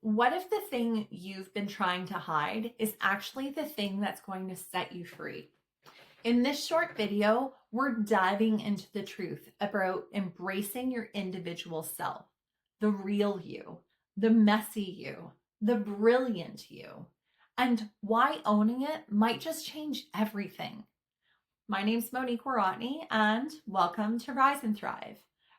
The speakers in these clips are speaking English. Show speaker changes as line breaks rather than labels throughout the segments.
What if the thing you've been trying to hide is actually the thing that's going to set you free? In this short video, we're diving into the truth about embracing your individual self, the real you, the messy you, the brilliant you, and why owning it might just change everything. My name's Monique Warotney, and welcome to Rise and Thrive.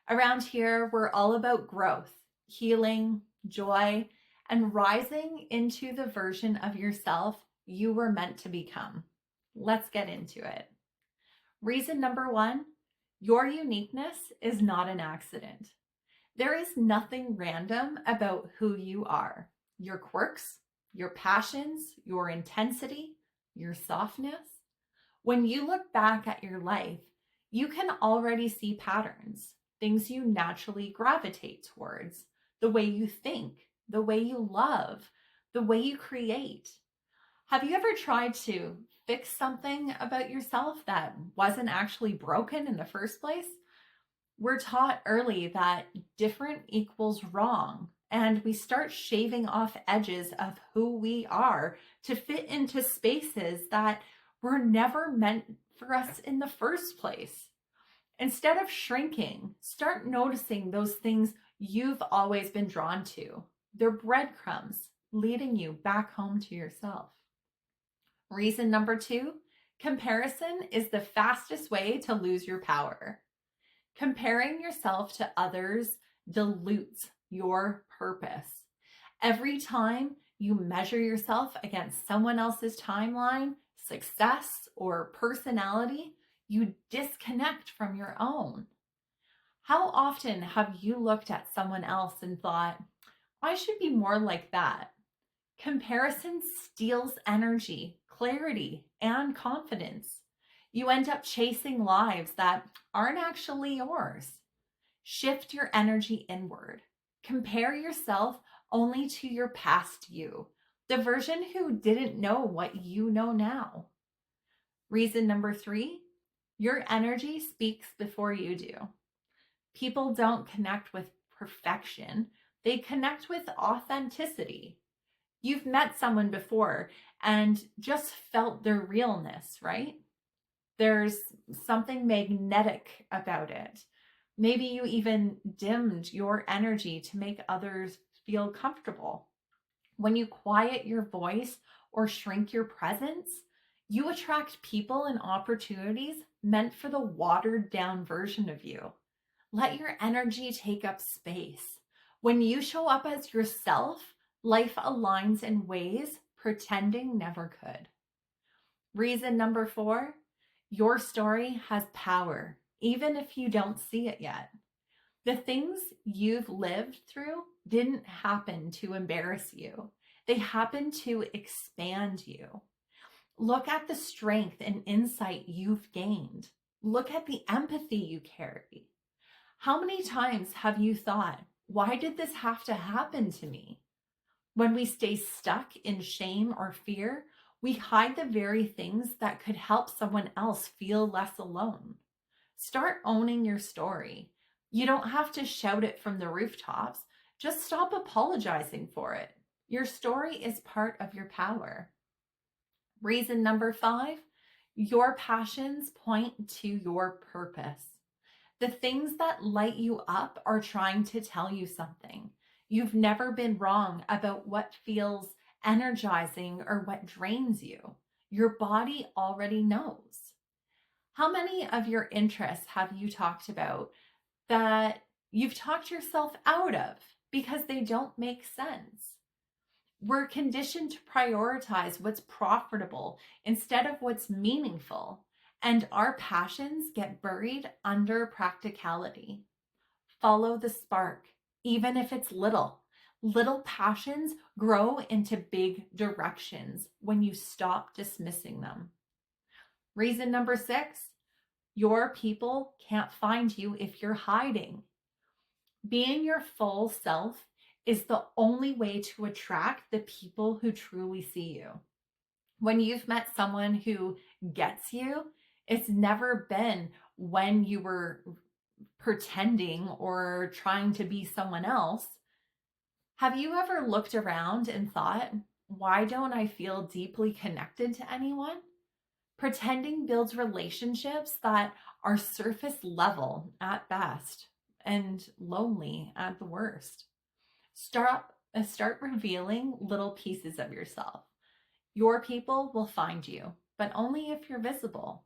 Around here, we're all about growth, healing, joy, and rising into the version of yourself you were meant to become. Let's get into it. Reason number one, your uniqueness is not an accident. There is nothing random about who you are. Your quirks, your passions, your intensity, your softness. When you look back at your life, you can already see patterns, things you naturally gravitate towards, the way you think, the way you love, the way you create. Have you ever tried to fix something about yourself that wasn't actually broken in the first place? We're taught early that different equals wrong, and we start shaving off edges of who we are to fit into spaces that were never meant for us in the first place. Instead of shrinking, start noticing those things you've always been drawn to. They're breadcrumbs leading you back home to yourself. Reason number two, comparison is the fastest way to lose your power. Comparing yourself to others dilutes your purpose. Every time you measure yourself against someone else's timeline, success, or personality, you disconnect from your own. How often have you looked at someone else and thought, I should be more like that? Comparison steals energy, clarity, and confidence. You end up chasing lives that aren't actually yours. Shift your energy inward. Compare yourself only to your past you, the version who didn't know what you know now. Reason number three, your energy speaks before you do. People don't connect with perfection. They connect with authenticity. You've met someone before and just felt their realness, right? There's something magnetic about it. Maybe you even dimmed your energy to make others feel comfortable. When you quiet your voice or shrink your presence, you attract people and opportunities meant for the watered down version of you. Let your energy take up space. When you show up as yourself, life aligns in ways pretending never could. Reason number four, your story has power, even if you don't see it yet. The things you've lived through didn't happen to embarrass you. They happened to expand you. Look at the strength and insight you've gained. Look at the empathy you carry. How many times have you thought, why did this have to happen to me? When we stay stuck in shame or fear, we hide the very things that could help someone else feel less alone. Start owning your story. You don't have to shout it from the rooftops. Just stop apologizing for it. Your story is part of your power. Reason number five, your passions point to your purpose. The things that light you up are trying to tell you something. You've never been wrong about what feels energizing or what drains you. Your body already knows. How many of your interests have you talked about that you've talked yourself out of because they don't make sense? We're conditioned to prioritize what's profitable instead of what's meaningful, and our passions get buried under practicality. Follow the spark, even if it's little. Little passions grow into big directions when you stop dismissing them. Reason number six, your people can't find you if you're hiding. Being your full self is the only way to attract the people who truly see you. When you've met someone who gets you, it's never been when you were pretending or trying to be someone else. Have you ever looked around and thought, why don't I feel deeply connected to anyone? Pretending builds relationships that are surface level at best and lonely at the worst. Start revealing little pieces of yourself. Your people will find you, but only if you're visible.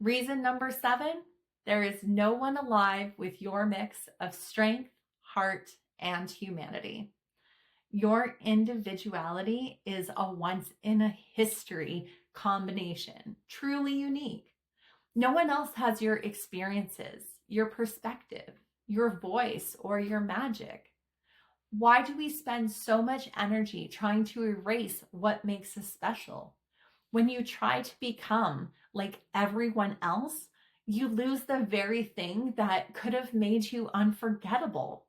Reason number 7, there is no one alive with your mix of strength, heart, and humanity. Your individuality is a once in a history combination, truly unique. No one else has your experiences, your perspective, your voice, or your magic. Why do we spend so much energy trying to erase what makes us special? When you try to become like everyone else, you lose the very thing that could have made you unforgettable.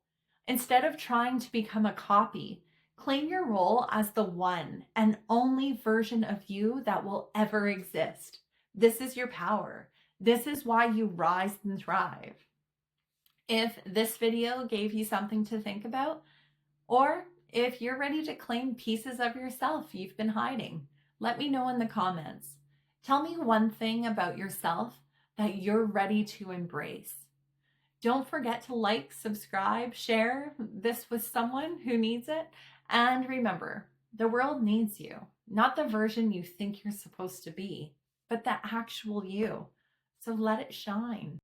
Instead of trying to become a copy, claim your role as the one and only version of you that will ever exist. This is your power. This is why you rise and thrive. If this video gave you something to think about, or if you're ready to claim pieces of yourself you've been hiding, let me know in the comments. Tell me one thing about yourself that you're ready to embrace. Don't forget to like, subscribe, share this with someone who needs it. And remember, the world needs you, not the version you think you're supposed to be, but the actual you. So let it shine.